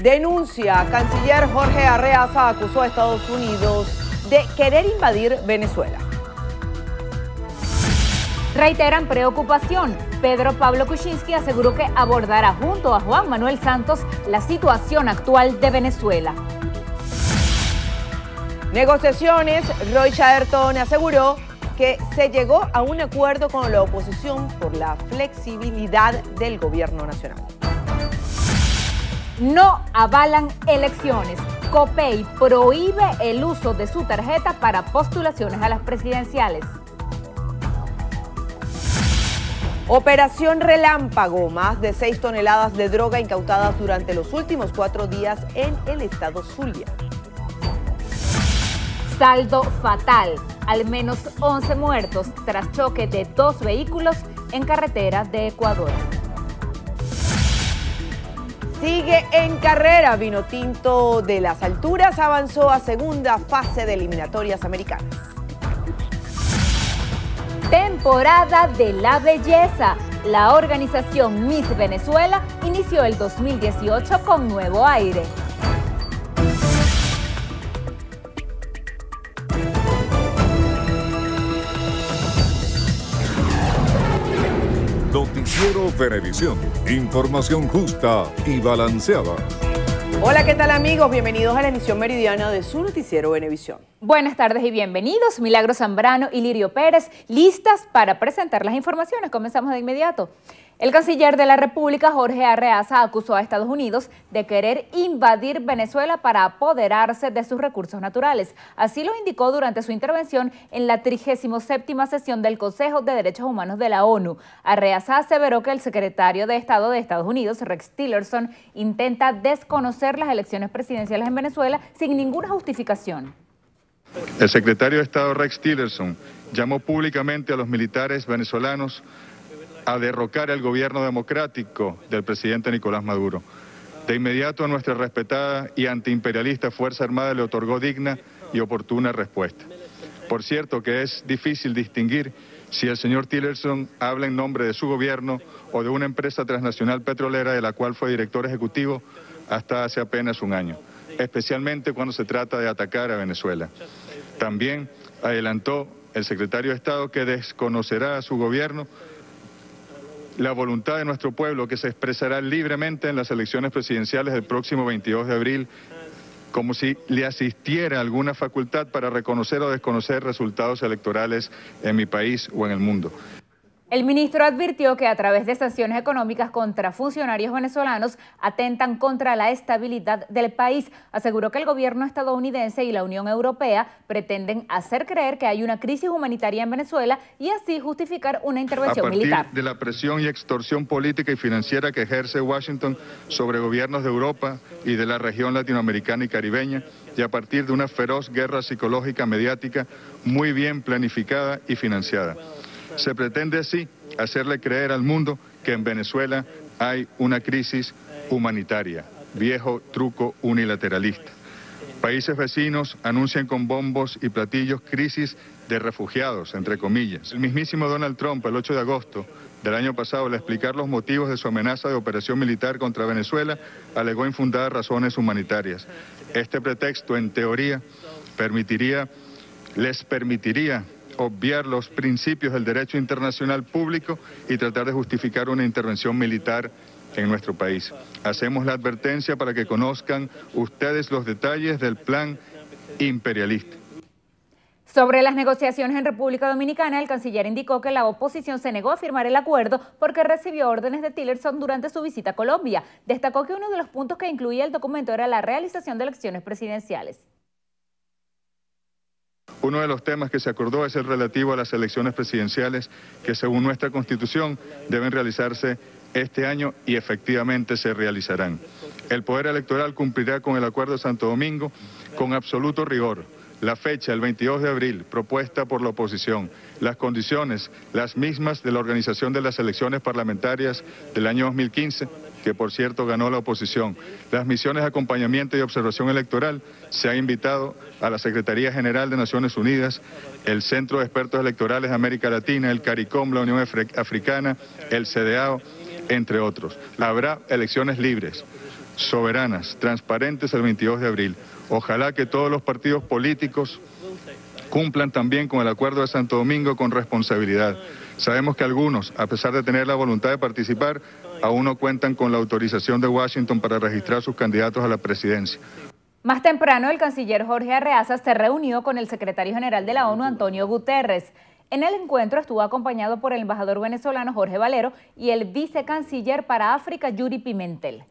Denuncia. Canciller Jorge Arreaza acusó a Estados Unidos de querer invadir Venezuela. Reiteran preocupación. Pedro Pablo Kuczynski aseguró que abordará junto a Juan Manuel Santos la situación actual de Venezuela. Negociaciones. Roy Chatterton aseguró que se llegó a un acuerdo con la oposición por la flexibilidad del gobierno nacional. No avalan elecciones. COPEI prohíbe el uso de su tarjeta para postulaciones a las presidenciales. Operación Relámpago. Más de 6 toneladas de droga incautadas durante los últimos 4 días en el estado Zulia. Saldo fatal. Al menos 11 muertos tras choque de 2 vehículos en carreteras de Ecuador. Sigue en carrera. Vinotinto de las Alturas avanzó a segunda fase de eliminatorias americanas. Temporada de la belleza. La organización Miss Venezuela inició el 2018 con nuevo aire. Noticiero Venevisión. Información justa y balanceada. Hola, ¿qué tal amigos? Bienvenidos a la emisión meridiana de su noticiero Venevisión. Buenas tardes y bienvenidos. Milagro Zambrano y Lirio Pérez, listas para presentar las informaciones. Comenzamos de inmediato. El canciller de la República, Jorge Arreaza, acusó a Estados Unidos de querer invadir Venezuela para apoderarse de sus recursos naturales. Así lo indicó durante su intervención en la 37ª sesión del Consejo de Derechos Humanos de la ONU. Arreaza aseveró que el secretario de Estado de Estados Unidos, Rex Tillerson, intenta desconocer las elecciones presidenciales en Venezuela sin ninguna justificación. El secretario de Estado Rex Tillerson llamó públicamente a los militares venezolanos a derrocar el gobierno democrático del presidente Nicolás Maduro. De inmediato, nuestra respetada y antiimperialista Fuerza Armada le otorgó digna y oportuna respuesta. Por cierto que es difícil distinguir si el señor Tillerson habla en nombre de su gobierno o de una empresa transnacional petrolera de la cual fue director ejecutivo hasta hace apenas un año, especialmente cuando se trata de atacar a Venezuela. También adelantó el secretario de Estado que desconocerá a su gobierno la voluntad de nuestro pueblo, que se expresará libremente en las elecciones presidenciales del próximo 22 de abril, como si le asistiera alguna facultad para reconocer o desconocer resultados electorales en mi país o en el mundo. El ministro advirtió que a través de sanciones económicas contra funcionarios venezolanos atentan contra la estabilidad del país. Aseguró que el gobierno estadounidense y la Unión Europea pretenden hacer creer que hay una crisis humanitaria en Venezuela y así justificar una intervención militar. A partir de la presión y extorsión política y financiera que ejerce Washington sobre gobiernos de Europa y de la región latinoamericana y caribeña, y a partir de una feroz guerra psicológica mediática muy bien planificada y financiada. Se pretende así hacerle creer al mundo que en Venezuela hay una crisis humanitaria, viejo truco unilateralista. Países vecinos anuncian con bombos y platillos crisis de refugiados, entre comillas. El mismísimo Donald Trump, el 8 de agosto del año pasado, al explicar los motivos de su amenaza de operación militar contra Venezuela, alegó infundadas razones humanitarias. Este pretexto, en teoría, les permitiría obviar los principios del derecho internacional público y tratar de justificar una intervención militar en nuestro país. Hacemos la advertencia para que conozcan ustedes los detalles del plan imperialista. Sobre las negociaciones en República Dominicana, el canciller indicó que la oposición se negó a firmar el acuerdo porque recibió órdenes de Tillerson durante su visita a Colombia. Destacó que uno de los puntos que incluía el documento era la realización de elecciones presidenciales. Uno de los temas que se acordó es el relativo a las elecciones presidenciales que, según nuestra Constitución, deben realizarse este año y efectivamente se realizarán. El Poder Electoral cumplirá con el Acuerdo de Santo Domingo con absoluto rigor. La fecha, el 22 de abril, propuesta por la oposición, las condiciones, las mismas de la organización de las elecciones parlamentarias del año 2015, que por cierto ganó la oposición. Las misiones de acompañamiento y observación electoral, se ha invitado a la Secretaría General de Naciones Unidas, el Centro de Expertos Electorales de América Latina, el CARICOM, la Unión Africana, el CEDEAO, entre otros. Habrá elecciones libres, soberanas, transparentes el 22 de abril. Ojalá que todos los partidos políticos cumplan también con el Acuerdo de Santo Domingo con responsabilidad. Sabemos que algunos, a pesar de tener la voluntad de participar, aún no cuentan con la autorización de Washington para registrar sus candidatos a la presidencia. Más temprano, el canciller Jorge Arreaza se reunió con el secretario general de la ONU, Antonio Guterres. En el encuentro estuvo acompañado por el embajador venezolano Jorge Valero y el vicecanciller para África, Yuri Pimentel.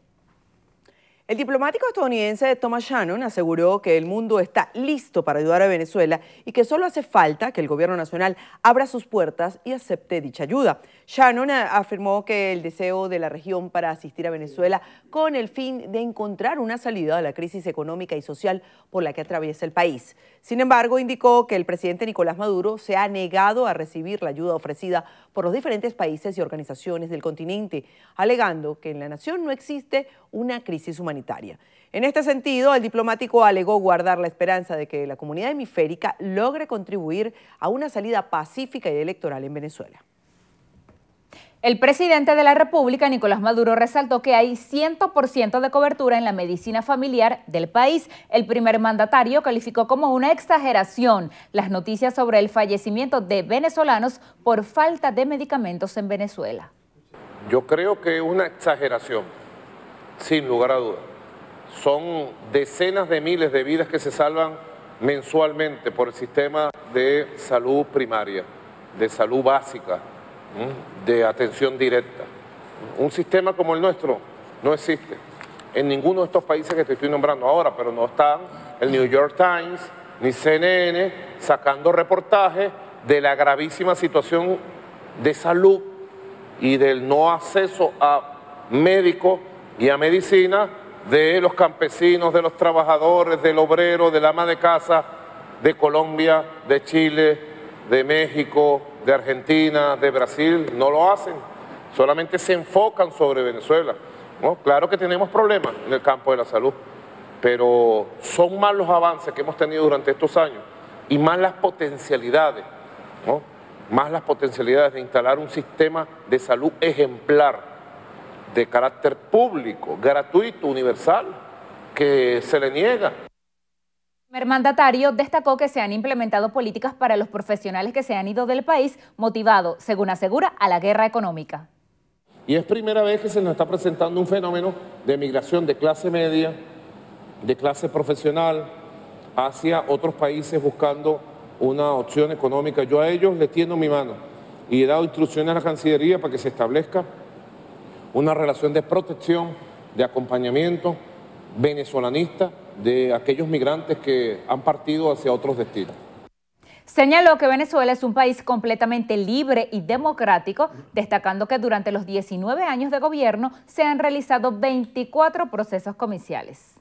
El diplomático estadounidense Thomas Shannon aseguró que el mundo está listo para ayudar a Venezuela y que solo hace falta que el gobierno nacional abra sus puertas y acepte dicha ayuda. Shannon afirmó que el deseo de la región para asistir a Venezuela con el fin de encontrar una salida a la crisis económica y social por la que atraviesa el país. Sin embargo, indicó que el presidente Nicolás Maduro se ha negado a recibir la ayuda ofrecida por los diferentes países y organizaciones del continente, alegando que en la nación no existe una crisis humanitaria. En este sentido, el diplomático alegó guardar la esperanza de que la comunidad hemisférica logre contribuir a una salida pacífica y electoral en Venezuela. El presidente de la República, Nicolás Maduro, resaltó que hay 100% de cobertura en la medicina familiar del país. El primer mandatario calificó como una exageración las noticias sobre el fallecimiento de venezolanos por falta de medicamentos en Venezuela. Yo creo que es una exageración, sin lugar a dudas. Son decenas de miles de vidas que se salvan mensualmente por el sistema de salud primaria, de salud básica, de atención directa. Un sistema como el nuestro no existe en ninguno de estos países que te estoy nombrando ahora, pero no están el New York Times ni CNN sacando reportajes de la gravísima situación de salud y del no acceso a médicos y a medicina de los campesinos, de los trabajadores, del obrero, del ama de casa, de Colombia, de Chile, de México, de Argentina, de Brasil. No lo hacen, solamente se enfocan sobre Venezuela, ¿no? Claro que tenemos problemas en el campo de la salud, pero son más los avances que hemos tenido durante estos años y más las potencialidades, ¿no? Más las potencialidades de instalar un sistema de salud ejemplar, de carácter público, gratuito, universal, que se le niega. El primer mandatario destacó que se han implementado políticas para los profesionales que se han ido del país, motivado, según asegura, a la guerra económica. Y es primera vez que se nos está presentando un fenómeno de migración de clase media, de clase profesional, hacia otros países buscando una opción económica. Yo a ellos les tiendo mi mano y he dado instrucciones a la Cancillería para que se establezca una relación de protección, de acompañamiento venezolanista de aquellos migrantes que han partido hacia otros destinos. Señaló que Venezuela es un país completamente libre y democrático, destacando que durante los 19 años de gobierno se han realizado 24 procesos comiciales.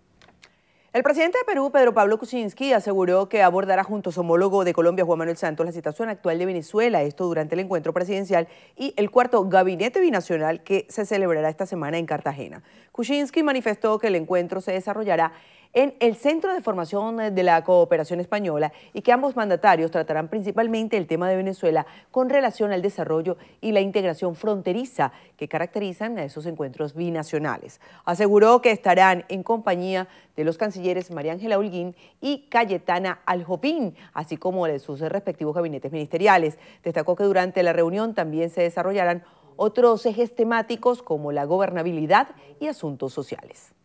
El presidente de Perú, Pedro Pablo Kuczynski, aseguró que abordará junto a su homólogo de Colombia, Juan Manuel Santos, la situación actual de Venezuela, esto durante el encuentro presidencial y el cuarto gabinete binacional que se celebrará esta semana en Cartagena. Kuczynski manifestó que el encuentro se desarrollará en el Centro de Formación de la Cooperación Española y que ambos mandatarios tratarán principalmente el tema de Venezuela con relación al desarrollo y la integración fronteriza que caracterizan a esos encuentros binacionales. Aseguró que estarán en compañía de los cancilleres María Ángela Holguín y Cayetana Aljopín, así como de sus respectivos gabinetes ministeriales. Destacó que durante la reunión también se desarrollarán otros ejes temáticos como la gobernabilidad y asuntos sociales.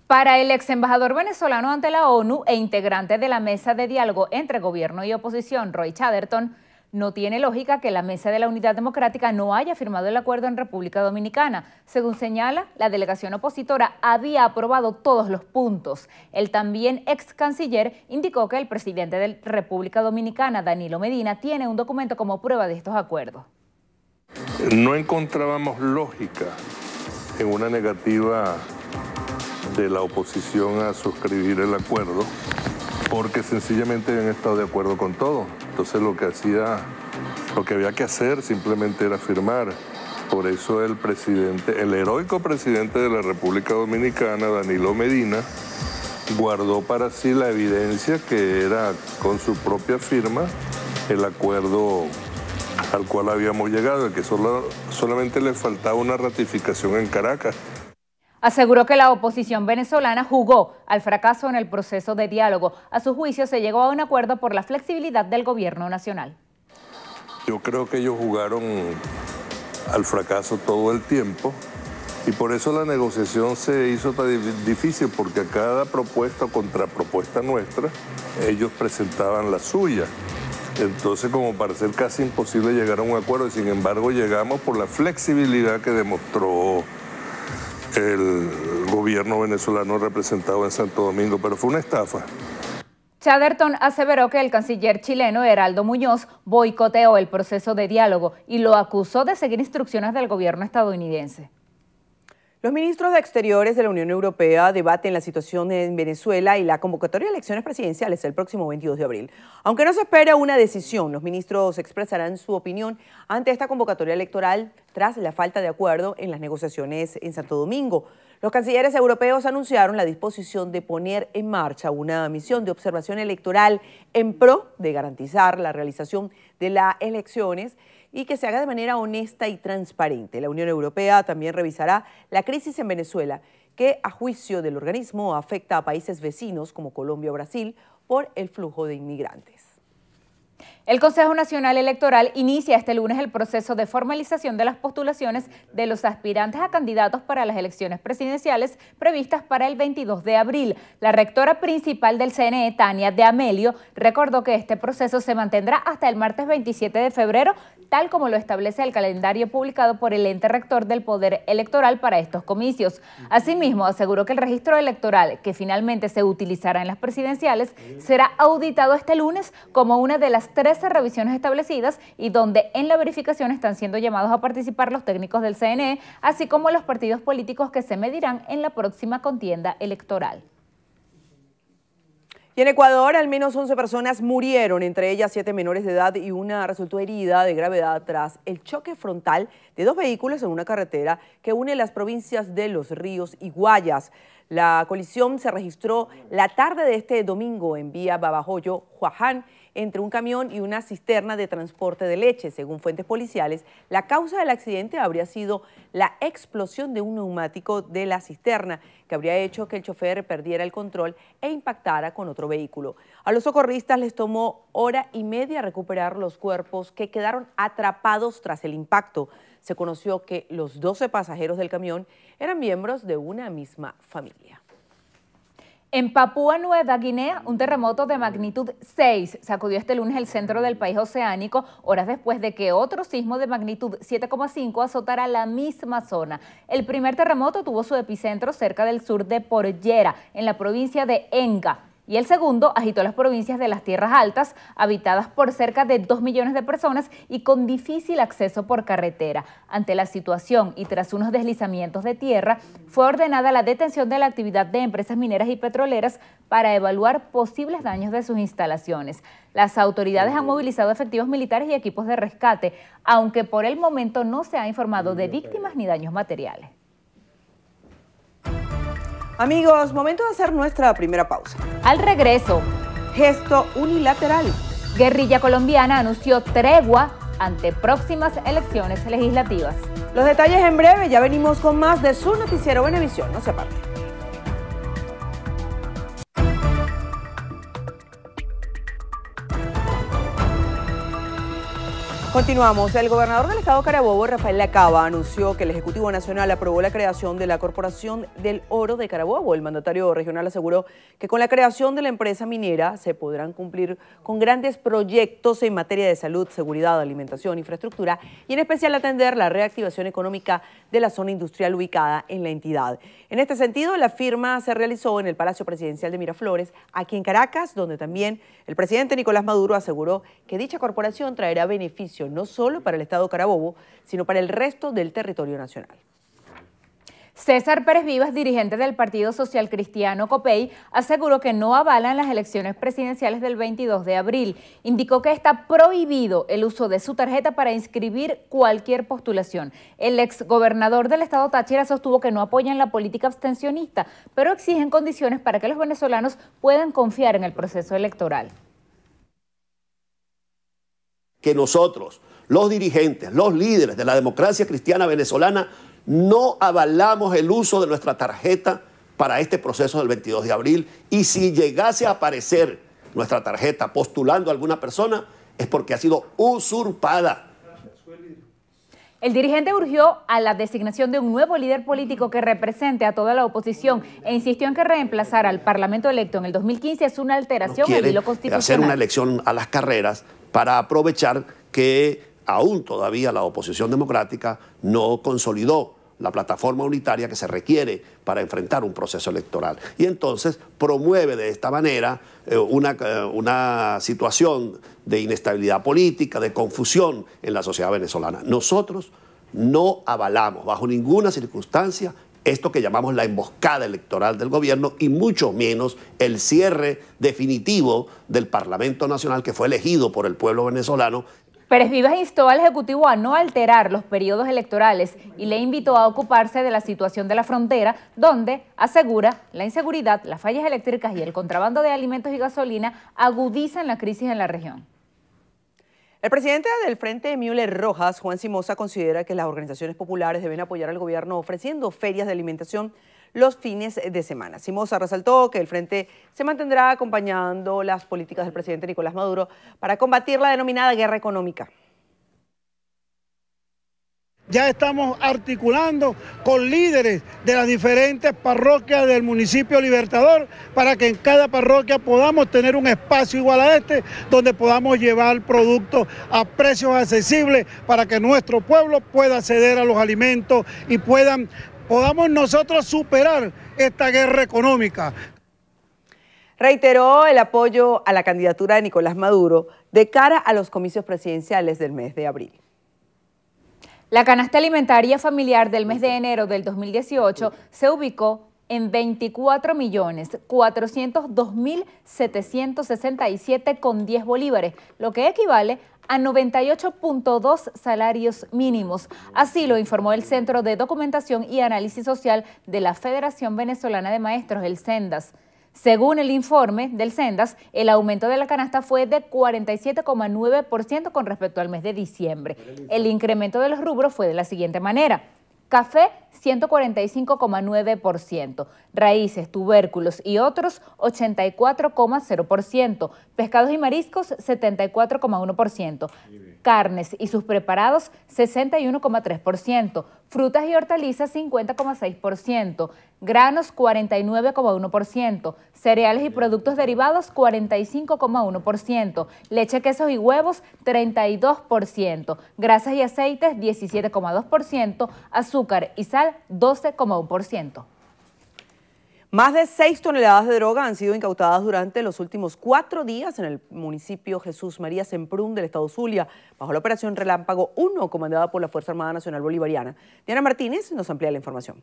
Para el ex embajador venezolano ante la ONU e integrante de la mesa de diálogo entre gobierno y oposición, Roy Chatterton, no tiene lógica que la Mesa de la Unidad Democrática no haya firmado el acuerdo en República Dominicana. Según señala, la delegación opositora había aprobado todos los puntos. El también ex canciller indicó que el presidente de República Dominicana, Danilo Medina, tiene un documento como prueba de estos acuerdos. No encontrábamos lógica en una negativa de la oposición a suscribir el acuerdo, porque sencillamente habían estado de acuerdo con todo. Entonces lo que había que hacer simplemente era firmar. Por eso el heroico presidente de la República Dominicana, Danilo Medina, guardó para sí la evidencia que era con su propia firma el acuerdo al cual habíamos llegado, que solamente le faltaba una ratificación en Caracas. Aseguró que la oposición venezolana jugó al fracaso en el proceso de diálogo. A su juicio se llegó a un acuerdo por la flexibilidad del gobierno nacional. Yo creo que ellos jugaron al fracaso todo el tiempo y por eso la negociación se hizo tan difícil, porque a cada propuesta o contrapropuesta nuestra ellos presentaban la suya. Entonces, como para ser casi imposible llegar a un acuerdo, y sin embargo llegamos por la flexibilidad que demostró el gobierno venezolano representado en Santo Domingo, pero fue una estafa. Chatterton aseveró que el canciller chileno Heraldo Muñoz boicoteó el proceso de diálogo y lo acusó de seguir instrucciones del gobierno estadounidense. Los ministros de Exteriores de la Unión Europea debaten la situación en Venezuela y la convocatoria de elecciones presidenciales el próximo 22 de abril. Aunque no se espera una decisión, los ministros expresarán su opinión ante esta convocatoria electoral tras la falta de acuerdo en las negociaciones en Santo Domingo. Los cancilleres europeos anunciaron la disposición de poner en marcha una misión de observación electoral en pro de garantizar la realización de las elecciones y que se haga de manera honesta y transparente. La Unión Europea también revisará la crisis en Venezuela, que a juicio del organismo afecta a países vecinos como Colombia o Brasil por el flujo de inmigrantes. El Consejo Nacional Electoral inicia este lunes el proceso de formalización de las postulaciones de los aspirantes a candidatos para las elecciones presidenciales previstas para el 22 de abril. La rectora principal del CNE, Tania de Amelio, recordó que este proceso se mantendrá hasta el martes 27 de febrero, tal como lo establece el calendario publicado por el ente rector del Poder Electoral para estos comicios. Asimismo, aseguró que el registro electoral, que finalmente se utilizará en las presidenciales, será auditado este lunes como una de las 13 revisiones establecidas y donde en la verificación están siendo llamados a participar los técnicos del CNE, así como los partidos políticos que se medirán en la próxima contienda electoral. Y en Ecuador, al menos 11 personas murieron, entre ellas 7 menores de edad y una resultó herida de gravedad tras el choque frontal de 2 vehículos en una carretera que une las provincias de Los Ríos y Guayas. La colisión se registró la tarde de este domingo en vía Babahoyo, Huaján, entre un camión y una cisterna de transporte de leche. Según fuentes policiales, la causa del accidente habría sido la explosión de un neumático de la cisterna, que habría hecho que el chofer perdiera el control e impactara con otro vehículo. A los socorristas les tomó 1 hora y media recuperar los cuerpos que quedaron atrapados tras el impacto. Se conoció que los 12 pasajeros del camión eran miembros de una misma familia. En Papúa Nueva Guinea, un terremoto de magnitud 6 sacudió este lunes el centro del país oceánico, horas después de que otro sismo de magnitud 7,5 azotara la misma zona. El primer terremoto tuvo su epicentro cerca del sur de Porllera, en la provincia de Enga. Y el segundo agitó las provincias de las Tierras Altas, habitadas por cerca de 2 millones de personas y con difícil acceso por carretera. Ante la situación y tras unos deslizamientos de tierra, fue ordenada la detención de la actividad de empresas mineras y petroleras para evaluar posibles daños de sus instalaciones. Las autoridades han movilizado efectivos militares y equipos de rescate, aunque por el momento no se ha informado de víctimas ni daños materiales. Amigos, momento de hacer nuestra primera pausa. Al regreso, Gesto unilateral. Guerrilla colombiana anunció tregua ante próximas elecciones legislativas. Los detalles en breve, ya venimos con más de su noticiero Venevisión, no se aparte. Continuamos. El gobernador del estado Carabobo, Rafael Lacaba, anunció que el Ejecutivo Nacional aprobó la creación de la Corporación del Oro de Carabobo. El mandatario regional aseguró que con la creación de la empresa minera se podrán cumplir con grandes proyectos en materia de salud, seguridad, alimentación, infraestructura y en especial atender la reactivación económica de la zona industrial ubicada en la entidad. En este sentido, la firma se realizó en el Palacio Presidencial de Miraflores, aquí en Caracas, donde también el presidente Nicolás Maduro aseguró que dicha corporación traerá beneficio no solo para el estado Carabobo, sino para el resto del territorio nacional. César Pérez Vivas, dirigente del Partido Social Cristiano COPEI, aseguró que no avalan las elecciones presidenciales del 22 de abril. Indicó que está prohibido el uso de su tarjeta para inscribir cualquier postulación. El exgobernador del estado Táchira sostuvo que no apoyan la política abstencionista, pero exigen condiciones para que los venezolanos puedan confiar en el proceso electoral. Que nosotros, los dirigentes, los líderes de la democracia cristiana venezolana, no avalamos el uso de nuestra tarjeta para este proceso del 22 de abril y si llegase a aparecer nuestra tarjeta postulando a alguna persona es porque ha sido usurpada. El dirigente urgió a la designación de un nuevo líder político que represente a toda la oposición e insistió en que reemplazar al Parlamento electo en el 2015 es una alteración al hilo constitucional. Hacer una elección a las carreras para aprovechar que aún todavía la oposición democrática no consolidó la plataforma unitaria que se requiere para enfrentar un proceso electoral. Y entonces promueve de esta manera una situación de inestabilidad política, de confusión en la sociedad venezolana. Nosotros no avalamos bajo ninguna circunstancia esto que llamamos la emboscada electoral del gobierno y mucho menos el cierre definitivo del Parlamento Nacional que fue elegido por el pueblo venezolano. Pérez Vivas instó al Ejecutivo a no alterar los periodos electorales y le invitó a ocuparse de la situación de la frontera, donde, asegura, la inseguridad, las fallas eléctricas y el contrabando de alimentos y gasolina agudizan la crisis en la región. El presidente del Frente Müller Rojas, Juan Simosa, considera que las organizaciones populares deben apoyar al gobierno ofreciendo ferias de alimentación los fines de semana. Simosa resaltó que el Frente se mantendrá acompañando las políticas del presidente Nicolás Maduro para combatir la denominada guerra económica. Ya estamos articulando con líderes de las diferentes parroquias del municipio Libertador para que en cada parroquia podamos tener un espacio igual a este, donde podamos llevar productos a precios accesibles para que nuestro pueblo pueda acceder a los alimentos y podamos nosotros superar esta guerra económica. Reiteró el apoyo a la candidatura de Nicolás Maduro de cara a los comicios presidenciales del mes de abril. La canasta alimentaria familiar del mes de enero del 2018 se ubicó en 24.402.767,10 bolívares, lo que equivale a 98.2 salarios mínimos. Así lo informó el Centro de Documentación y Análisis Social de la Federación Venezolana de Maestros, el CENDAS. Según el informe del CENDAS, el aumento de la canasta fue de 47,9% con respecto al mes de diciembre. El incremento de los rubros fue de la siguiente manera: café 145,9%, raíces, tubérculos y otros 84,0%, pescados y mariscos 74,1%, carnes y sus preparados 61,3%, frutas y hortalizas 50,6%, granos 49,1%, cereales y productos derivados 45,1%, leche, quesos y huevos 32%, grasas y aceites 17,2%, azúcar y sal 12,1%. Más de 6 toneladas de droga han sido incautadas durante los últimos 4 días en el municipio Jesús María Semprún del estado Zulia, bajo la operación Relámpago 1, comandada por la Fuerza Armada Nacional Bolivariana. Diana Martínez nos amplía la información.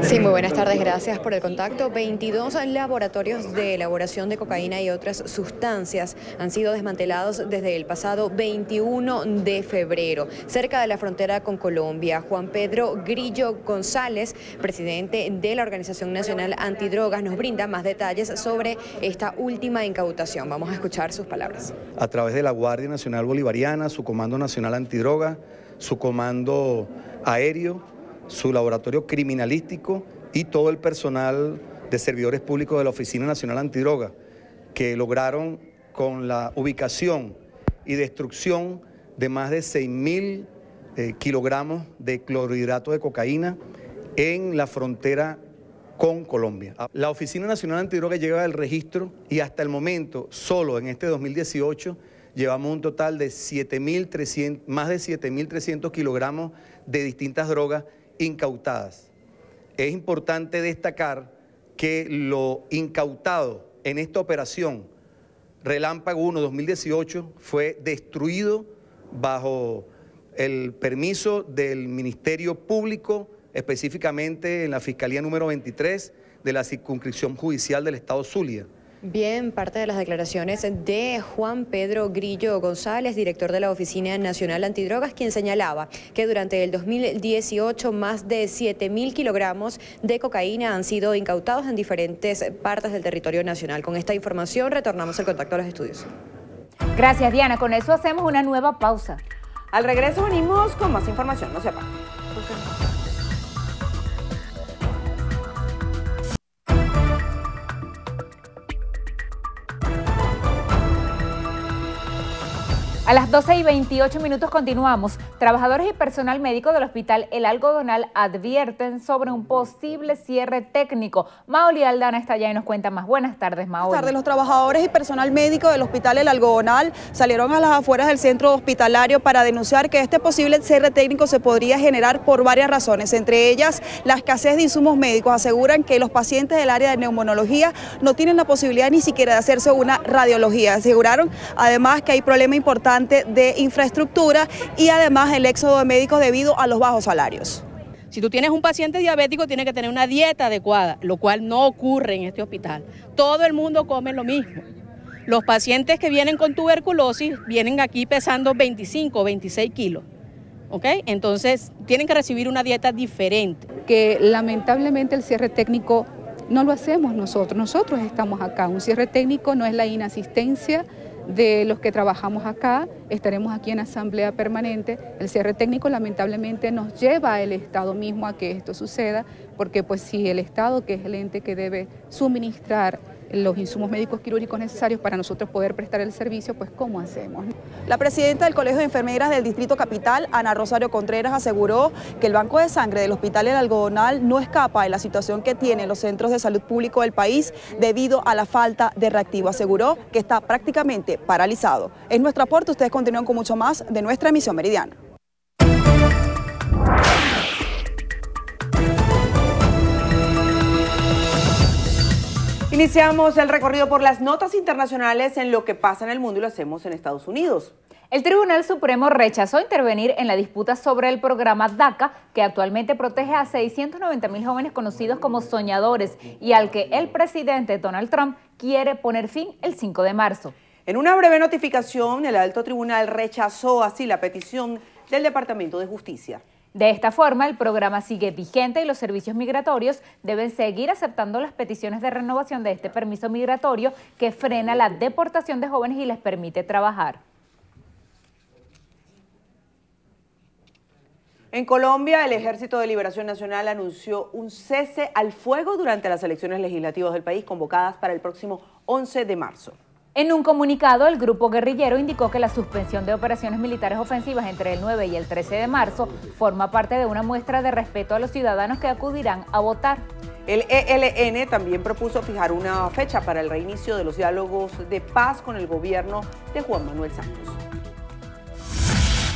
Sí, muy buenas tardes, gracias por el contacto. 22 laboratorios de elaboración de cocaína y otras sustancias han sido desmantelados desde el pasado 21 de febrero, cerca de la frontera con Colombia. Juan Pedro Grillo González, presidente de la Organización Nacional Antidrogas, nos brinda más detalles sobre esta última incautación. Vamos a escuchar sus palabras. A través de la Guardia Nacional Bolivariana, su Comando Nacional Antidroga, su Comando Aéreo, su laboratorio criminalístico y todo el personal de servidores públicos de la Oficina Nacional Antidroga, que lograron con la ubicación y destrucción de más de 6.000 kilogramos de clorhidrato de cocaína en la frontera con Colombia. La Oficina Nacional Antidroga lleva el registro y hasta el momento, solo en este 2018, llevamos un total de más de 7.300 kilogramos de distintas drogas incautadas. Es importante destacar que lo incautado en esta operación Relámpago 1 2018 fue destruido bajo el permiso del Ministerio Público, específicamente en la Fiscalía número 23 de la Circunscripción Judicial del Estado Zulia. Bien, parte de las declaraciones de Juan Pedro Grillo González, director de la Oficina Nacional Antidrogas, quien señalaba que durante el 2018 más de 7.000 kilogramos de cocaína han sido incautados en diferentes partes del territorio nacional. Con esta información retornamos el contacto a los estudios. Gracias, Diana. Con eso hacemos una nueva pausa. Al regreso venimos con más información. No se apaguen. A las 12:28 continuamos. Trabajadores y personal médico del Hospital El Algodonal advierten sobre un posible cierre técnico. Maoli Aldana está allá y nos cuenta más. Buenas tardes, Maoli. Buenas tardes. Los trabajadores y personal médico del Hospital El Algodonal salieron a las afueras del centro hospitalario para denunciar que este posible cierre técnico se podría generar por varias razones, entre ellas la escasez de insumos médicos. Aseguran que los pacientes del área de neumonología no tienen la posibilidad ni siquiera de hacerse una radiología. Aseguraron además que hay problema importante de infraestructura y además el éxodo de médicos debido a los bajos salarios. Si tú tienes un paciente diabético, tiene que tener una dieta adecuada, lo cual no ocurre en este hospital. Todo el mundo come lo mismo. Los pacientes que vienen con tuberculosis vienen aquí pesando 25 o 26 kilos. ¿Ok? Entonces tienen que recibir una dieta diferente. Que lamentablemente el cierre técnico no lo hacemos nosotros estamos acá. Un cierre técnico no es la inasistencia de los que trabajamos acá, estaremos aquí en asamblea permanente. El cierre técnico lamentablemente nos lleva al Estado mismo a que esto suceda, porque pues si el Estado, que es el ente que debe suministrar los insumos médicos quirúrgicos necesarios para nosotros poder prestar el servicio, pues ¿cómo hacemos? La presidenta del Colegio de Enfermeras del Distrito Capital, Ana Rosario Contreras, aseguró que el banco de sangre del Hospital El Algodonal no escapa de la situación que tienen los centros de salud público del país debido a la falta de reactivo. Aseguró que está prácticamente paralizado. Es nuestro aporte, ustedes continúan con mucho más de nuestra emisión meridiana. Iniciamos el recorrido por las notas internacionales en lo que pasa en el mundo y lo hacemos en Estados Unidos. El Tribunal Supremo rechazó intervenir en la disputa sobre el programa DACA, que actualmente protege a 690.000 jóvenes conocidos como soñadores y al que el presidente Donald Trump quiere poner fin el 5 de marzo. En una breve notificación, el alto tribunal rechazó así la petición del Departamento de Justicia. De esta forma, el programa sigue vigente y los servicios migratorios deben seguir aceptando las peticiones de renovación de este permiso migratorio que frena la deportación de jóvenes y les permite trabajar. En Colombia, el Ejército de Liberación Nacional anunció un cese al fuego durante las elecciones legislativas del país convocadas para el próximo 11 de marzo. En un comunicado, el grupo guerrillero indicó que la suspensión de operaciones militares ofensivas entre el 9 y el 13 de marzo forma parte de una muestra de respeto a los ciudadanos que acudirán a votar. El ELN también propuso fijar una fecha para el reinicio de los diálogos de paz con el gobierno de Juan Manuel Santos.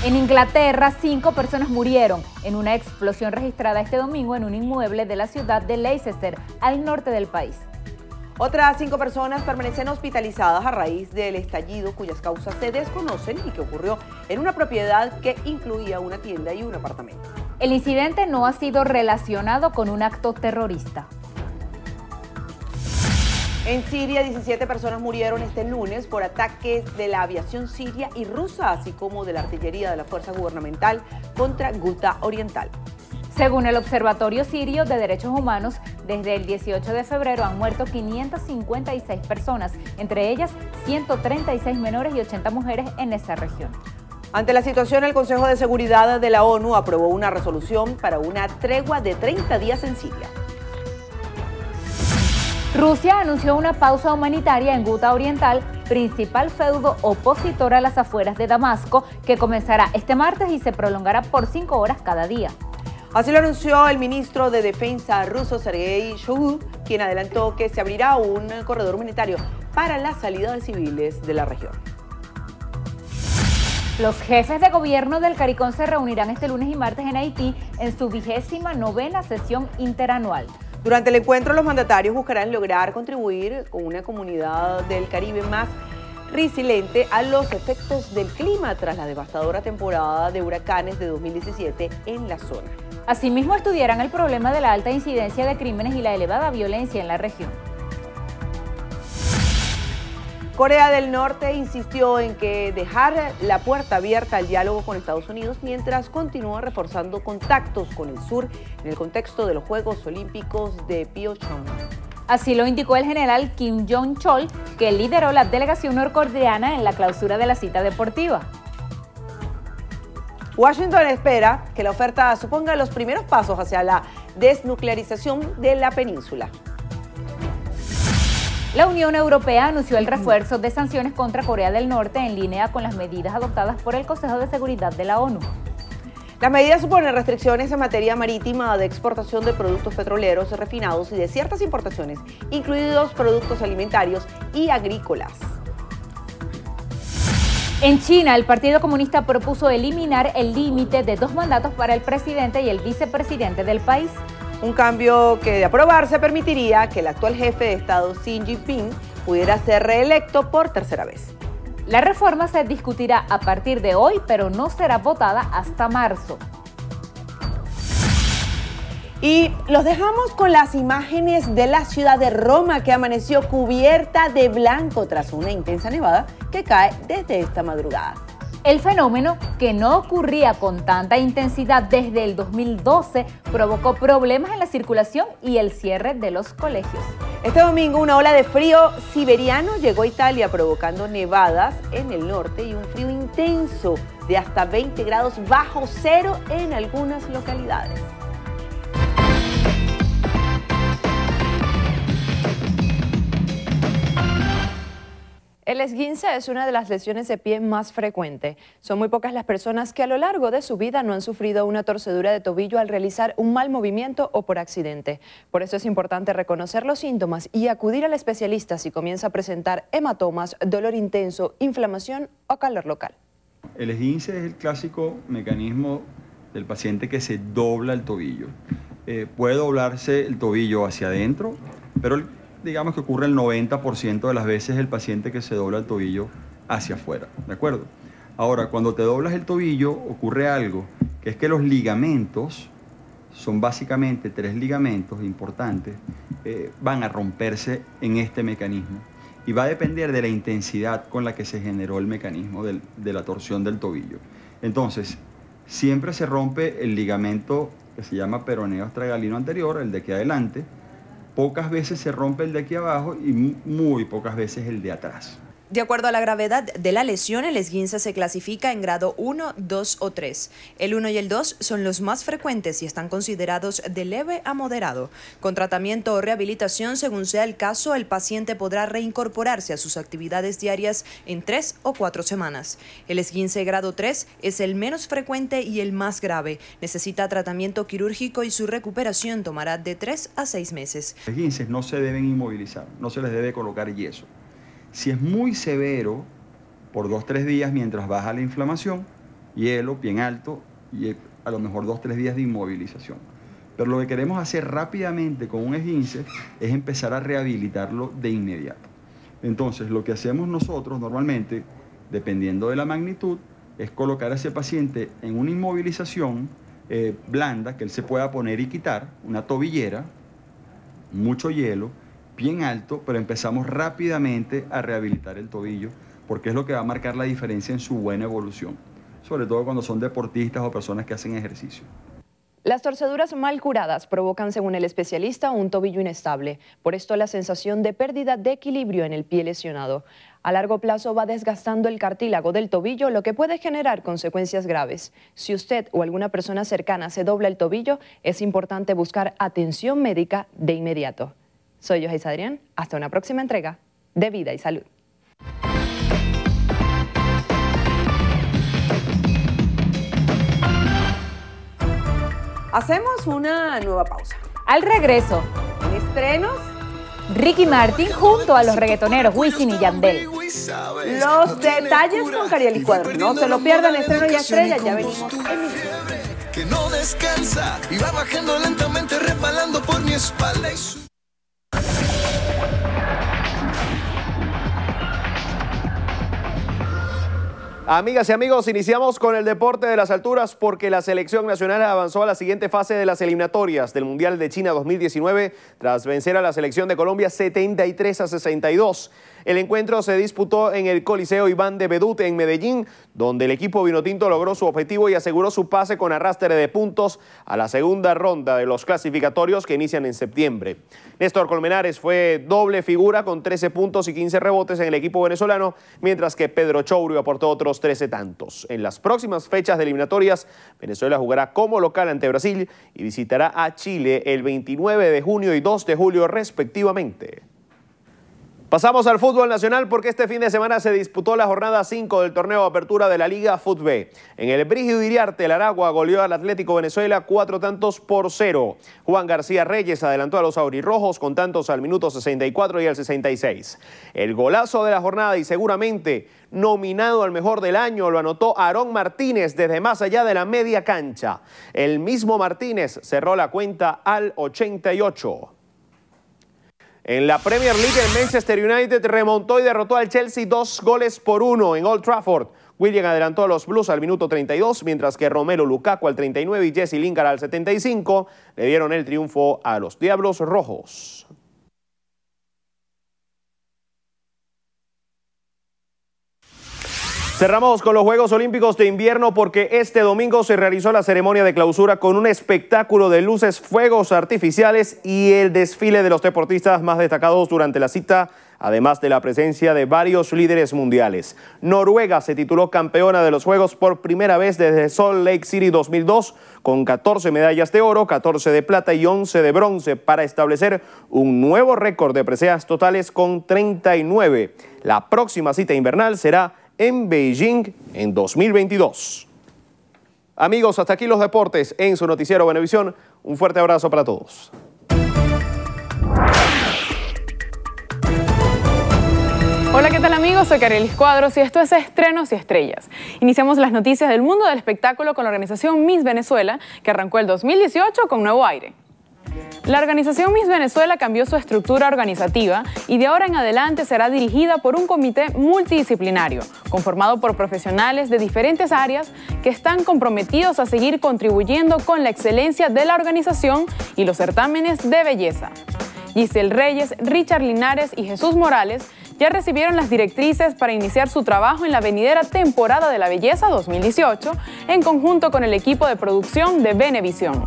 En Inglaterra, 5 personas murieron en una explosión registrada este domingo en un inmueble de la ciudad de Leicester, al norte del país. Otras 5 personas permanecen hospitalizadas a raíz del estallido cuyas causas se desconocen y que ocurrió en una propiedad que incluía una tienda y un apartamento. El incidente no ha sido relacionado con un acto terrorista. En Siria, 17 personas murieron este lunes por ataques de la aviación siria y rusa, así como de la artillería de la fuerza gubernamental contra Ghouta Oriental. Según el Observatorio Sirio de Derechos Humanos, desde el 18 de febrero han muerto 556 personas, entre ellas 136 menores y 80 mujeres en esa región. Ante la situación, el Consejo de Seguridad de la ONU aprobó una resolución para una tregua de 30 días en Siria. Rusia anunció una pausa humanitaria en Ghouta Oriental, principal feudo opositor a las afueras de Damasco, que comenzará este martes y se prolongará por 5 horas cada día. Así lo anunció el ministro de Defensa ruso, Sergei Shoigu, quien adelantó que se abrirá un corredor humanitario para la salida de civiles de la región. Los jefes de gobierno del CARICOM se reunirán este lunes y martes en Haití en su 29ª sesión interanual. Durante el encuentro, los mandatarios buscarán lograr contribuir con una comunidad del Caribe más resiliente a los efectos del clima tras la devastadora temporada de huracanes de 2017 en la zona. Asimismo, estudiarán el problema de la alta incidencia de crímenes y la elevada violencia en la región. Corea del Norte insistió en que dejar la puerta abierta al diálogo con Estados Unidos mientras continúa reforzando contactos con el sur en el contexto de los Juegos Olímpicos de Pyeongchang. Así lo indicó el general Kim Jong-chol, que lideró la delegación norcoreana en la clausura de la cita deportiva. Washington espera que la oferta suponga los primeros pasos hacia la desnuclearización de la península. La Unión Europea anunció el refuerzo de sanciones contra Corea del Norte en línea con las medidas adoptadas por el Consejo de Seguridad de la ONU. Las medidas suponen restricciones en materia marítima de exportación de productos petroleros refinados y de ciertas importaciones, incluidos productos alimentarios y agrícolas. En China, el Partido Comunista propuso eliminar el límite de 2 mandatos para el presidente y el vicepresidente del país. Un cambio que, de aprobarse, permitiría que el actual jefe de Estado, Xi Jinping, pudiera ser reelecto por tercera vez. La reforma se discutirá a partir de hoy, pero no será votada hasta marzo. Y los dejamos con las imágenes de la ciudad de Roma, que amaneció cubierta de blanco tras una intensa nevada que cae desde esta madrugada. El fenómeno, que no ocurría con tanta intensidad desde el 2012, provocó problemas en la circulación y el cierre de los colegios. Este domingo una ola de frío siberiano llegó a Italia, provocando nevadas en el norte y un frío intenso de hasta 20 grados bajo cero en algunas localidades. El esguince es una de las lesiones de pie más frecuentes. Son muy pocas las personas que a lo largo de su vida no han sufrido una torcedura de tobillo al realizar un mal movimiento o por accidente. Por eso es importante reconocer los síntomas y acudir al especialista si comienza a presentar hematomas, dolor intenso, inflamación o calor local. El esguince es el clásico mecanismo del paciente que se dobla el tobillo. Puede doblarse el tobillo hacia adentro, pero digamos que ocurre el 90% de las veces el paciente que se dobla el tobillo hacia afuera, ¿de acuerdo? Ahora, cuando te doblas el tobillo ocurre algo, que es que los ligamentos, son básicamente 3 ligamentos importantes, van a romperse en este mecanismo y va a depender de la intensidad con la que se generó el mecanismo de la torsión del tobillo. Entonces, siempre se rompe el ligamento que se llama peroneo astragalino anterior, el de aquí adelante. Pocas veces se rompe el de aquí abajo y muy pocas veces el de atrás. De acuerdo a la gravedad de la lesión, el esguince se clasifica en grado 1, 2 o 3. El 1 y el 2 son los más frecuentes y están considerados de leve a moderado. Con tratamiento o rehabilitación, según sea el caso, el paciente podrá reincorporarse a sus actividades diarias en 3 o 4 semanas. El esguince grado 3 es el menos frecuente y el más grave. Necesita tratamiento quirúrgico y su recuperación tomará de 3 a 6 meses. Los esguinces no se deben inmovilizar, no se les debe colocar yeso. Si es muy severo, por 2 o 3 días mientras baja la inflamación, hielo bien alto y a lo mejor 2 o 3 días de inmovilización. Pero lo que queremos hacer rápidamente con un esguince es empezar a rehabilitarlo de inmediato. Entonces, lo que hacemos nosotros normalmente, dependiendo de la magnitud, es colocar a ese paciente en una inmovilización blanda que él se pueda poner y quitar, una tobillera, mucho hielo, bien alto, pero empezamos rápidamente a rehabilitar el tobillo porque es lo que va a marcar la diferencia en su buena evolución, sobre todo cuando son deportistas o personas que hacen ejercicio. Las torceduras mal curadas provocan, según el especialista, un tobillo inestable. Por esto, la sensación de pérdida de equilibrio en el pie lesionado. A largo plazo va desgastando el cartílago del tobillo, lo que puede generar consecuencias graves. Si usted o alguna persona cercana se dobla el tobillo, es importante buscar atención médica de inmediato. Soy Yohaisa Adrián, hasta una próxima entrega de Vida y Salud. Hacemos una nueva pausa. Al regreso, en estrenos, Ricky Martin junto a los reggaetoneros Wisin y Yandel. Los detalles con Cariel Cuadro. No se lo pierdan, estreno y estrella, ya venimos. Que no descansa y va bajando lentamente, resbalando por mi espalda y su... Amigas y amigos, iniciamos con el deporte de las alturas porque la selección nacional avanzó a la siguiente fase de las eliminatorias del Mundial de China 2019 tras vencer a la selección de Colombia 73-62. El encuentro se disputó en el Coliseo Iván de Bedut en Medellín, donde el equipo vinotinto logró su objetivo y aseguró su pase con arrastre de puntos a la segunda ronda de los clasificatorios que inician en septiembre. Néstor Colmenares fue doble figura con 13 puntos y 15 rebotes en el equipo venezolano, mientras que Pedro Chourio aportó otros 13 tantos. En las próximas fechas de eliminatorias, Venezuela jugará como local ante Brasil y visitará a Chile el 29 de junio y 2 de julio respectivamente. Pasamos al fútbol nacional porque este fin de semana se disputó la jornada 5 del torneo de apertura de la Liga FUTB. En el Brígido Iriarte, el Aragua goleó al Atlético Venezuela 4-0. Juan García Reyes adelantó a los aurirrojos con tantos al minuto 64 y al 66. El golazo de la jornada y seguramente nominado al mejor del año lo anotó Aarón Martínez desde más allá de la media cancha. El mismo Martínez cerró la cuenta al 88. En la Premier League, el Manchester United remontó y derrotó al Chelsea 2-1 en Old Trafford. William adelantó a los Blues al minuto 32, mientras que Romelu Lukaku al 39 y Jesse Lingard al 75 le dieron el triunfo a los Diablos Rojos. Cerramos con los Juegos Olímpicos de Invierno porque este domingo se realizó la ceremonia de clausura con un espectáculo de luces, fuegos artificiales y el desfile de los deportistas más destacados durante la cita, además de la presencia de varios líderes mundiales. Noruega se tituló campeona de los Juegos por primera vez desde Salt Lake City 2002, con 14 medallas de oro, 14 de plata y 11 de bronce, para establecer un nuevo récord de preseas totales con 39. La próxima cita invernal será en Beijing en 2022. Amigos, hasta aquí los deportes en su noticiero Venevisión. Un fuerte abrazo para todos. Hola, ¿qué tal amigos? Soy Carelis Cuadros y esto es Estrenos y Estrellas. Iniciamos las noticias del mundo del espectáculo con la organización Miss Venezuela, que arrancó el 2018 con nuevo aire. La organización Miss Venezuela cambió su estructura organizativa y de ahora en adelante será dirigida por un comité multidisciplinario, conformado por profesionales de diferentes áreas que están comprometidos a seguir contribuyendo con la excelencia de la organización y los certámenes de belleza. Giselle Reyes, Richard Linares y Jesús Morales ya recibieron las directrices para iniciar su trabajo en la venidera temporada de la belleza 2018 en conjunto con el equipo de producción de Venevisión.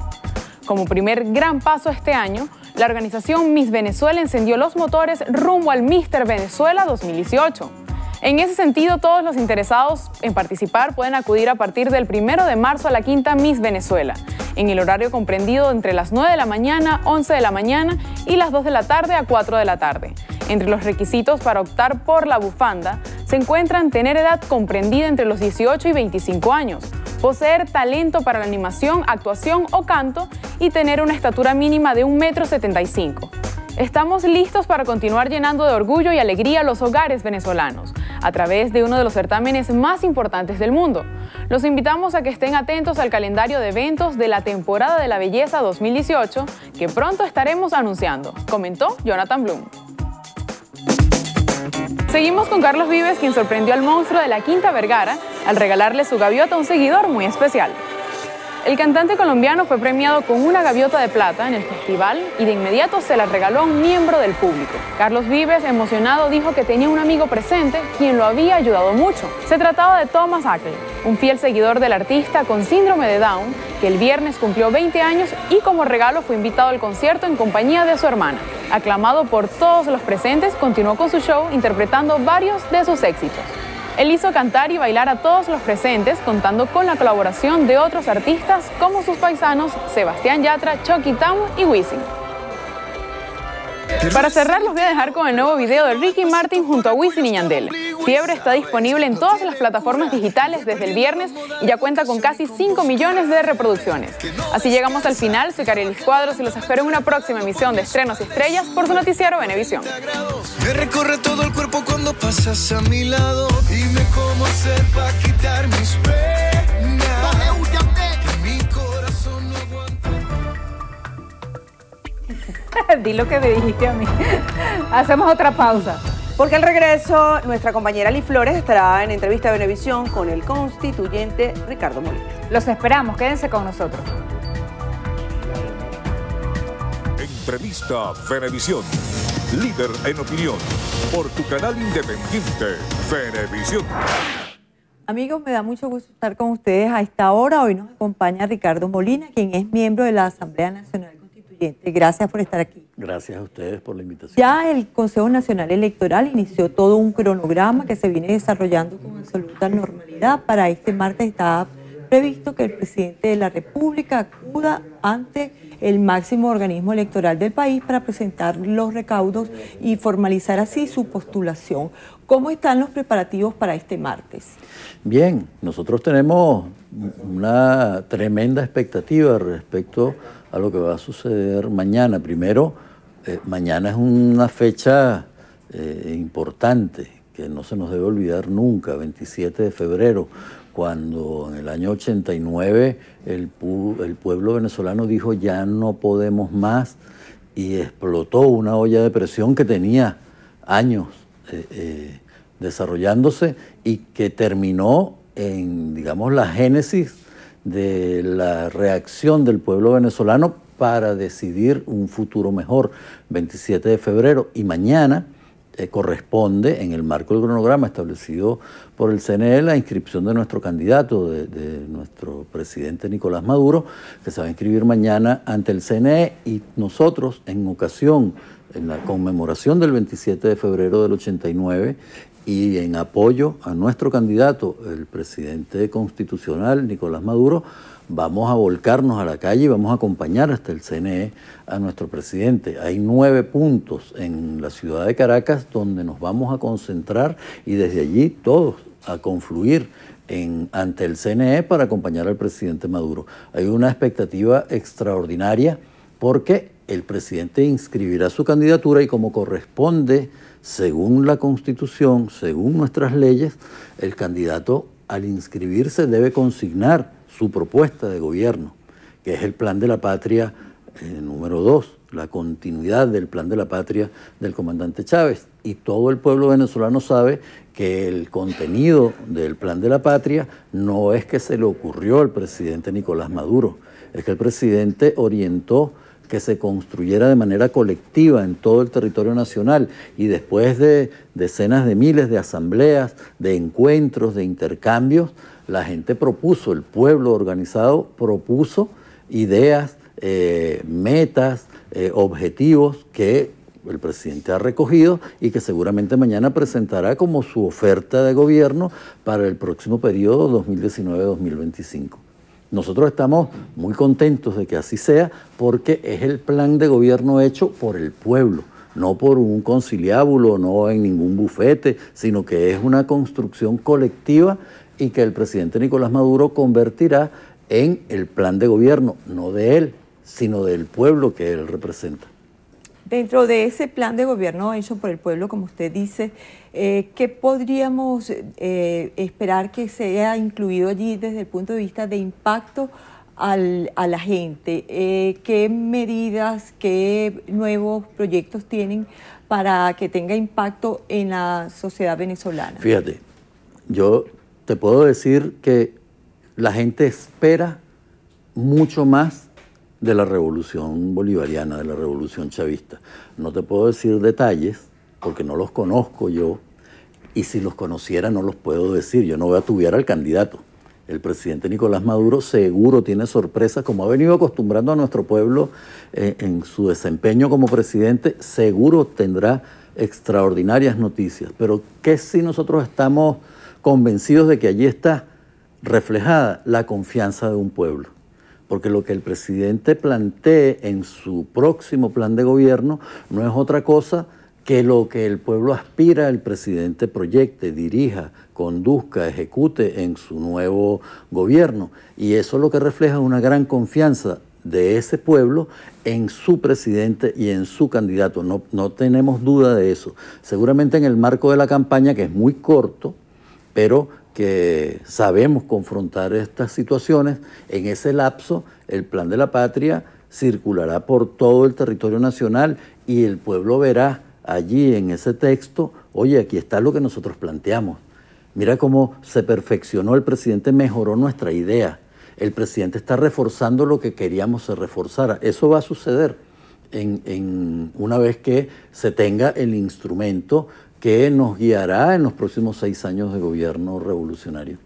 Como primer gran paso este año, la organización Miss Venezuela encendió los motores rumbo al Mister Venezuela 2018. En ese sentido, todos los interesados en participar pueden acudir a partir del 1 de marzo a la quinta Miss Venezuela, en el horario comprendido entre las 9 de la mañana, 11 de la mañana y las 2 de la tarde a 4 de la tarde. Entre los requisitos para optar por la bufanda se encuentran tener edad comprendida entre los 18 y 25 años, poseer talento para la animación, actuación o canto y tener una estatura mínima de 1,75 m. Estamos listos para continuar llenando de orgullo y alegría los hogares venezolanos a través de uno de los certámenes más importantes del mundo. Los invitamos a que estén atentos al calendario de eventos de la temporada de la belleza 2018 que pronto estaremos anunciando, comentó Jonathan Bloom. Seguimos con Carlos Vives, quien sorprendió al monstruo de la Quinta Vergara al regalarle su gaviota a un seguidor muy especial. El cantante colombiano fue premiado con una gaviota de plata en el festival y de inmediato se la regaló a un miembro del público. Carlos Vives, emocionado, dijo que tenía un amigo presente quien lo había ayudado mucho. Se trataba de Thomas Ackley, un fiel seguidor del artista con síndrome de Down, que el viernes cumplió 20 años y como regalo fue invitado al concierto en compañía de su hermana. Aclamado por todos los presentes, continuó con su show interpretando varios de sus éxitos. Él hizo cantar y bailar a todos los presentes, contando con la colaboración de otros artistas como sus paisanos Sebastián Yatra, Chucky Town y Wisin. Para cerrar, los voy a dejar con el nuevo video de Ricky Martin junto a Wisin y Yandel. Fiebre está disponible en todas las plataformas digitales desde el viernes y ya cuenta con casi 5 millones de reproducciones. Así llegamos al final. Soy Carelis Cuadros y los espero en una próxima emisión de Estrenos y Estrellas por su noticiero Venevisión. Me recorre todo el cuerpo cuando pasas a mi lado. Dime cómo hacer para quitar mis penas. Mi corazón no aguanta. Di lo que me dijiste a mí. Hacemos otra pausa. Porque al regreso, nuestra compañera Liz Flores estará en entrevista de Venevisión con el constituyente Ricardo Molina. Los esperamos, quédense con nosotros. Entrevista Venevisión. Líder en opinión. Por tu canal independiente, Venevisión. Amigos, me da mucho gusto estar con ustedes a esta hora. Hoy nos acompaña Ricardo Molina, quien es miembro de la Asamblea Nacional Constituyente. Gracias por estar aquí. Gracias a ustedes por la invitación. Ya el Consejo Nacional Electoral inició todo un cronograma que se viene desarrollando con absoluta normalidad. Para este martes está previsto que el presidente de la República acuda ante el máximo organismo electoral del país para presentar los recaudos y formalizar así su postulación. ¿Cómo están los preparativos para este martes? Bien, nosotros tenemos una tremenda expectativa respecto a lo que va a suceder mañana. Primero, mañana es una fecha importante que no se nos debe olvidar nunca, 27 de febrero, cuando en el año 89 el pueblo venezolano dijo ya no podemos más y explotó una olla de presión que tenía años desarrollándose y que terminó en, digamos, la génesis de la reacción del pueblo venezolano para decidir un futuro mejor, 27 de febrero. Y mañana corresponde, en el marco del cronograma establecido por el CNE, la inscripción de nuestro candidato, de nuestro presidente Nicolás Maduro, que se va a inscribir mañana ante el CNE, y nosotros, en la conmemoración del 27 de febrero del 89, y en apoyo a nuestro candidato, el presidente constitucional Nicolás Maduro, vamos a volcarnos a la calle y vamos a acompañar hasta el CNE a nuestro presidente. Hay 9 puntos en la ciudad de Caracas donde nos vamos a concentrar y desde allí todos a confluir ante el CNE para acompañar al presidente Maduro. Hay una expectativa extraordinaria porque el presidente inscribirá su candidatura y, como corresponde, según la Constitución, según nuestras leyes, el candidato al inscribirse debe consignar su propuesta de gobierno, que es el Plan de la Patria número 2, la continuidad del Plan de la Patria del comandante Chávez. Y todo el pueblo venezolano sabe que el contenido del Plan de la Patria no es que se le ocurrió al presidente Nicolás Maduro, es que el presidente orientó que se construyera de manera colectiva en todo el territorio nacional, y después de decenas de miles de asambleas, de encuentros, de intercambios, la gente propuso, el pueblo organizado propuso ideas, metas, objetivos que el presidente ha recogido y que seguramente mañana presentará como su oferta de gobierno para el próximo periodo 2019-2025. Nosotros estamos muy contentos de que así sea porque es el plan de gobierno hecho por el pueblo, no por un conciliábulo, no en ningún bufete, sino que es una construcción colectiva y que el presidente Nicolás Maduro convertirá en el plan de gobierno, no de él, sino del pueblo que él representa. Dentro de ese plan de gobierno hecho por el pueblo, como usted dice, ¿qué podríamos esperar que sea incluido allí desde el punto de vista de impacto a la gente? ¿Qué medidas, qué nuevos proyectos tienen para que tenga impacto en la sociedad venezolana? Fíjate, yo te puedo decir que la gente espera mucho más de la revolución bolivariana, de la revolución chavista. No te puedo decir detalles porque no los conozco yo, y si los conociera no los puedo decir. Yo no voy a tubiar al candidato. El presidente Nicolás Maduro seguro tiene sorpresas, como ha venido acostumbrando a nuestro pueblo en su desempeño como presidente, seguro tendrá extraordinarias noticias. Pero ¿qué si nosotros estamos convencidos de que allí está reflejada la confianza de un pueblo? Porque lo que el presidente plantee en su próximo plan de gobierno no es otra cosa que lo que el pueblo aspira el presidente proyecte, dirija, conduzca, ejecute en su nuevo gobierno. Y eso lo que refleja es una gran confianza de ese pueblo en su presidente y en su candidato. No tenemos duda de eso. Seguramente en el marco de la campaña, que es muy corto, pero que sabemos confrontar estas situaciones, en ese lapso el Plan de la Patria circulará por todo el territorio nacional y el pueblo verá allí en ese texto, oye, aquí está lo que nosotros planteamos. Mira cómo se perfeccionó, el presidente mejoró nuestra idea, el presidente está reforzando lo que queríamos se reforzara. Eso va a suceder una vez que se tenga el instrumento que nos guiará en los próximos 6 años de gobierno revolucionario.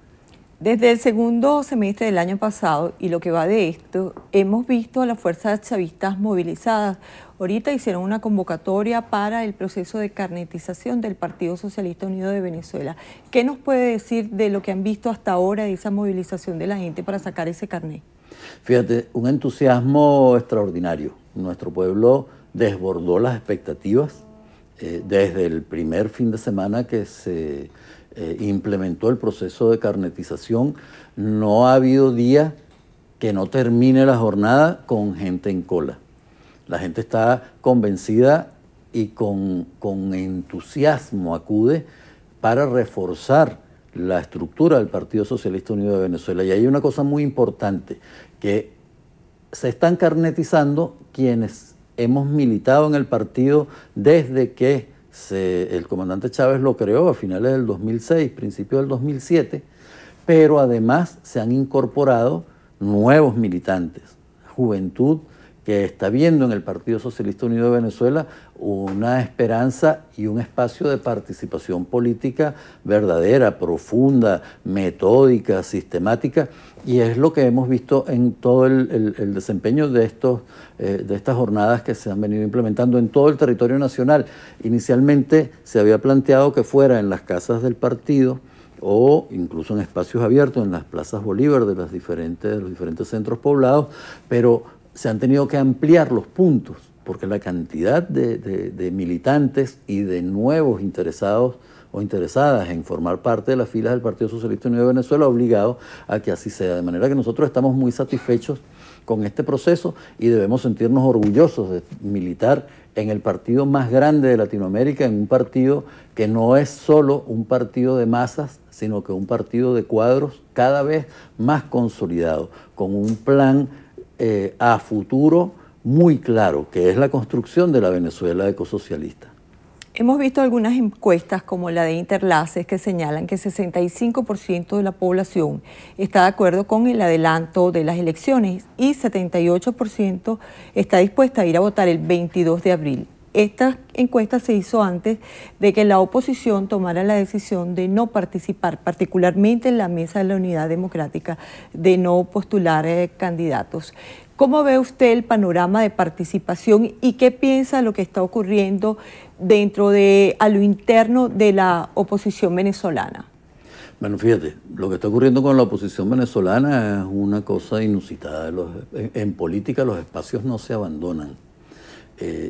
Desde el segundo semestre del año pasado y lo que va de esto, hemos visto a las fuerzas chavistas movilizadas. ahorita hicieron una convocatoria para el proceso de carnetización del Partido Socialista Unido de Venezuela. ¿Qué nos puede decir de lo que han visto hasta ahora de esa movilización de la gente para sacar ese carnet? Fíjate, un entusiasmo extraordinario. Nuestro pueblo desbordó las expectativas desde el primer fin de semana que se implementó el proceso de carnetización. No ha habido día que no termine la jornada con gente en cola. La gente está convencida y con entusiasmo acude para reforzar la estructura del Partido Socialista Unido de Venezuela. Y hay una cosa muy importante, que se están carnetizando quienes hemos militado en el partido desde que el comandante Chávez lo creó a finales del 2006, principios del 2007, pero además se han incorporado nuevos militantes, juventud que está viendo en el Partido Socialista Unido de Venezuela una esperanza y un espacio de participación política verdadera, profunda, metódica, sistemática, y es lo que hemos visto en todo el desempeño de estas jornadas que se han venido implementando en todo el territorio nacional. Inicialmente se había planteado que fuera en las casas del partido o incluso en espacios abiertos, en las plazas Bolívar de los diferentes centros poblados, pero se han tenido que ampliar los puntos, porque la cantidad de militantes y de nuevos interesados o interesadas en formar parte de las filas del Partido Socialista Unido de Venezuela ha obligado a que así sea. De manera que nosotros estamos muy satisfechos con este proceso y debemos sentirnos orgullosos de militar en el partido más grande de Latinoamérica, en un partido que no es solo un partido de masas, sino que un partido de cuadros cada vez más consolidado, con un plan a futuro muy claro, que es la construcción de la Venezuela ecosocialista. Hemos visto algunas encuestas como la de Interlaces que señalan que 65% de la población está de acuerdo con el adelanto de las elecciones y 78% está dispuesta a ir a votar el 22 de abril. Esta encuesta se hizo antes de que la oposición tomara la decisión de no participar, particularmente en la Mesa de la Unidad Democrática, de no postular candidatos. ¿Cómo ve usted el panorama de participación y qué piensa de lo que está ocurriendo a lo interno de la oposición venezolana? Bueno, fíjate, lo que está ocurriendo con la oposición venezolana es una cosa inusitada. En política los espacios no se abandonan.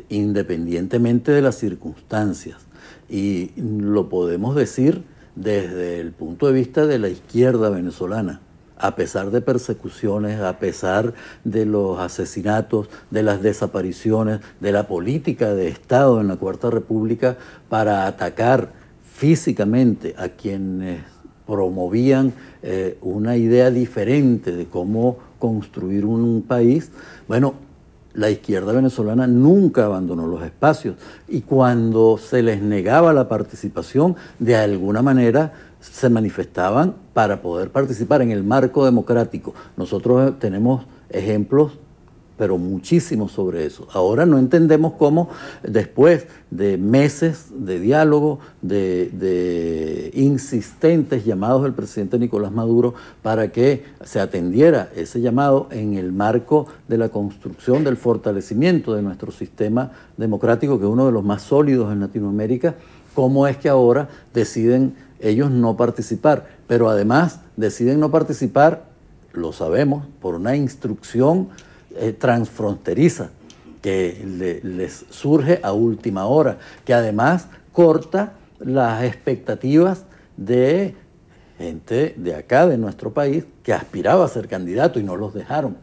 Independientemente de las circunstancias, y lo podemos decir desde el punto de vista de la izquierda venezolana, a pesar de persecuciones, a pesar de los asesinatos, de las desapariciones, de la política de Estado en la Cuarta República para atacar físicamente a quienes promovían una idea diferente de cómo construir un país. Bueno, la izquierda venezolana nunca abandonó los espacios y cuando se les negaba la participación, de alguna manera se manifestaban para poder participar en el marco democrático. Nosotros tenemos ejemplos, pero muchísimos sobre eso. Ahora no entendemos cómo, después de meses de diálogo, de insistentes llamados del presidente Nicolás Maduro para que se atendiera ese llamado en el marco de la construcción, del fortalecimiento de nuestro sistema democrático, que es uno de los más sólidos en Latinoamérica, cómo es que ahora deciden ellos no participar, pero además deciden no participar, lo sabemos, por una instrucción transfronteriza que les surge a última hora, que además corta las expectativas de gente de acá, de nuestro país, que aspiraba a ser candidato y no los dejaron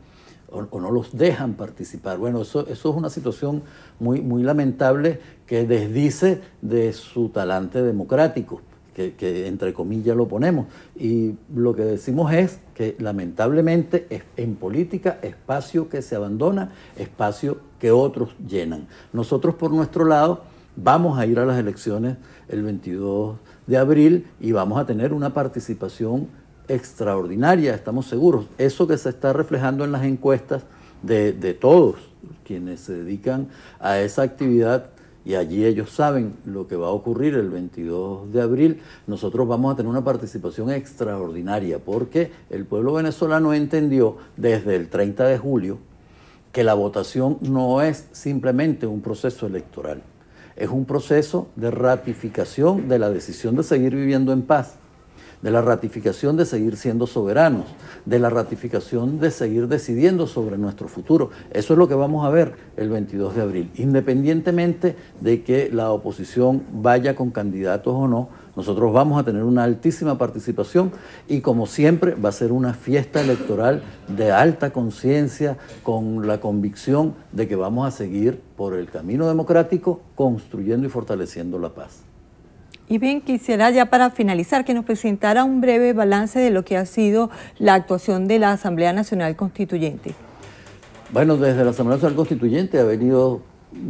o no los dejan participar. Bueno, eso es una situación muy, muy lamentable que desdice de su talante democrático, que entre comillas lo ponemos, y lo que decimos es que lamentablemente en política espacio que se abandona, espacio que otros llenan. Nosotros por nuestro lado vamos a ir a las elecciones el 22 de abril y vamos a tener una participación extraordinaria, estamos seguros. Eso que se está reflejando en las encuestas de todos quienes se dedican a esa actividad, y allí ellos saben lo que va a ocurrir el 22 de abril, nosotros vamos a tener una participación extraordinaria, porque el pueblo venezolano entendió desde el 30 de julio que la votación no es simplemente un proceso electoral, es un proceso de ratificación de la decisión de seguir viviendo en paz, de la ratificación de seguir siendo soberanos, de la ratificación de seguir decidiendo sobre nuestro futuro. Eso es lo que vamos a ver el 22 de abril. Independientemente de que la oposición vaya con candidatos o no, nosotros vamos a tener una altísima participación y, como siempre, va a ser una fiesta electoral de alta conciencia, con la convicción de que vamos a seguir por el camino democrático, construyendo y fortaleciendo la paz. Y bien, quisiera ya para finalizar que nos presentara un breve balance de lo que ha sido la actuación de la Asamblea Nacional Constituyente. Bueno, desde la Asamblea Nacional Constituyente ha venido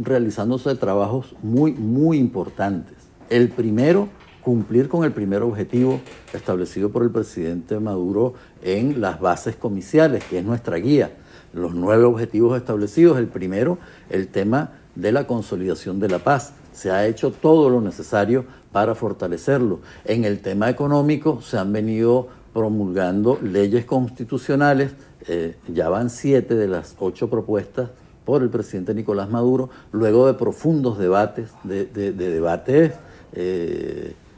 realizándose trabajos muy importantes. El primero, cumplir con el primer objetivo establecido por el presidente Maduro en las bases comiciales, que es nuestra guía. Los 9 objetivos establecidos, el primero, el tema de la consolidación de la paz. Se ha hecho todo lo necesario para fortalecerlo. En el tema económico se han venido promulgando leyes constitucionales, ya van 7 de las 8 propuestas por el presidente Nicolás Maduro, luego de profundos debates, debates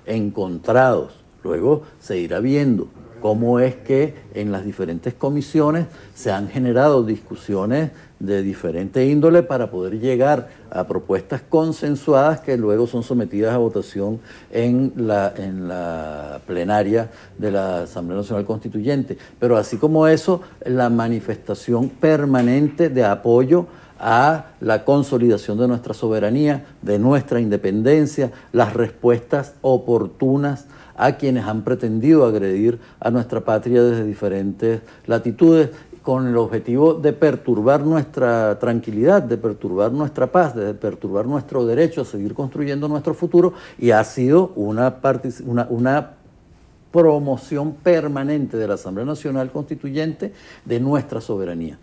encontrados. Luego se irá viendo cómo es que en las diferentes comisiones se han generado discusiones de diferente índole para poder llegar a propuestas consensuadas que luego son sometidas a votación en la plenaria de la Asamblea Nacional Constituyente. Pero así como eso, la manifestación permanente de apoyo a la consolidación de nuestra soberanía, de nuestra independencia, las respuestas oportunas a quienes han pretendido agredir a nuestra patria desde diferentes latitudes, con el objetivo de perturbar nuestra tranquilidad, de perturbar nuestra paz, de perturbar nuestro derecho a seguir construyendo nuestro futuro, y ha sido una promoción permanente de la Asamblea Nacional Constituyente de nuestra soberanía.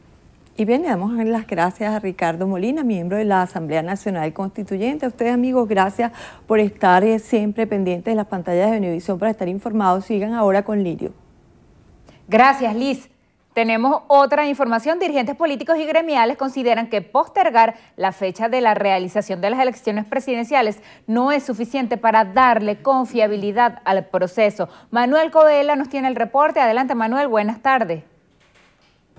Y bien, le damos las gracias a Ricardo Molina, miembro de la Asamblea Nacional Constituyente. A ustedes, amigos, gracias por estar siempre pendientes de las pantallas de Univisión para estar informados. Sigan ahora con Lirio. Gracias, Liz. Tenemos otra información. Dirigentes políticos y gremiales consideran que postergar la fecha de la realización de las elecciones presidenciales no es suficiente para darle confiabilidad al proceso. Manuel Covela nos tiene el reporte. Adelante, Manuel, buenas tardes.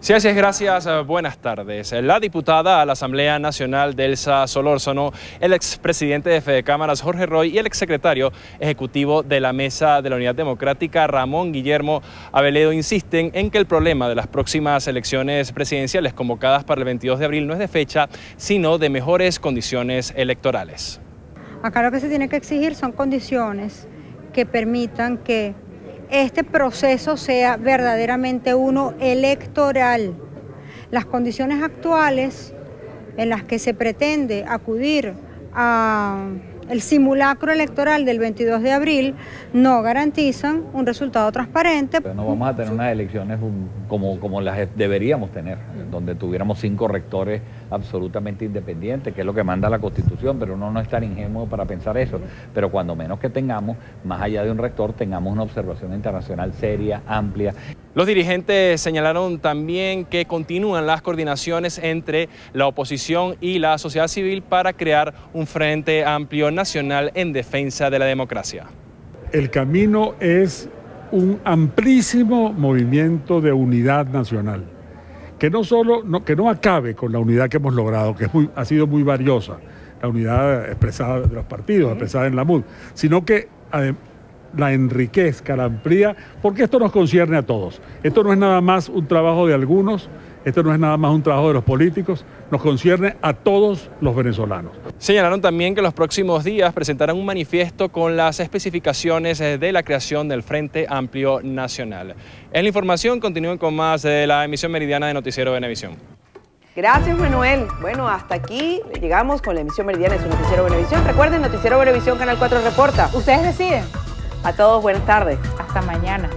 Sí, así es, gracias. Buenas tardes. La diputada a la Asamblea Nacional, Delsa Solórzano, el expresidente de Fedecámaras, Jorge Roy, y el exsecretario ejecutivo de la Mesa de la Unidad Democrática, Ramón Guillermo Aveledo, insisten en que el problema de las próximas elecciones presidenciales convocadas para el 22 de abril no es de fecha, sino de mejores condiciones electorales. Acá lo que se tiene que exigir son condiciones que permitan que este proceso sea verdaderamente uno electoral. Las condiciones actuales en las que se pretende acudir al simulacro electoral del 22 de abril no garantizan un resultado transparente. No vamos a tener unas elecciones como las deberíamos tener, donde tuviéramos 5 rectores absolutamente independientes, que es lo que manda la Constitución, pero uno no es tan ingenuo para pensar eso. Pero cuando menos que tengamos, más allá de un rector, tengamos una observación internacional seria, amplia. Los dirigentes señalaron también que continúan las coordinaciones entre la oposición y la sociedad civil para crear un frente amplio nacional en defensa de la democracia. El camino es un amplísimo movimiento de unidad nacional, que no acabe con la unidad que hemos logrado, que ha sido muy valiosa, la unidad expresada de los partidos, expresada en la MUD, sino que la enriquezca, la amplía, porque esto nos concierne a todos. Esto no es nada más un trabajo de algunos, esto no es nada más un trabajo de los políticos, nos concierne a todos los venezolanos. Señalaron también que en los próximos días presentarán un manifiesto con las especificaciones de la creación del Frente Amplio Nacional. En la información, continúen con más de la emisión meridiana de Noticiero Venevisión. Gracias, Manuel. Bueno, hasta aquí llegamos con la emisión meridiana de su Noticiero Venevisión. Recuerden, Noticiero Venevisión, Canal 4 reporta. Ustedes deciden. A todos, buenas tardes. Hasta mañana.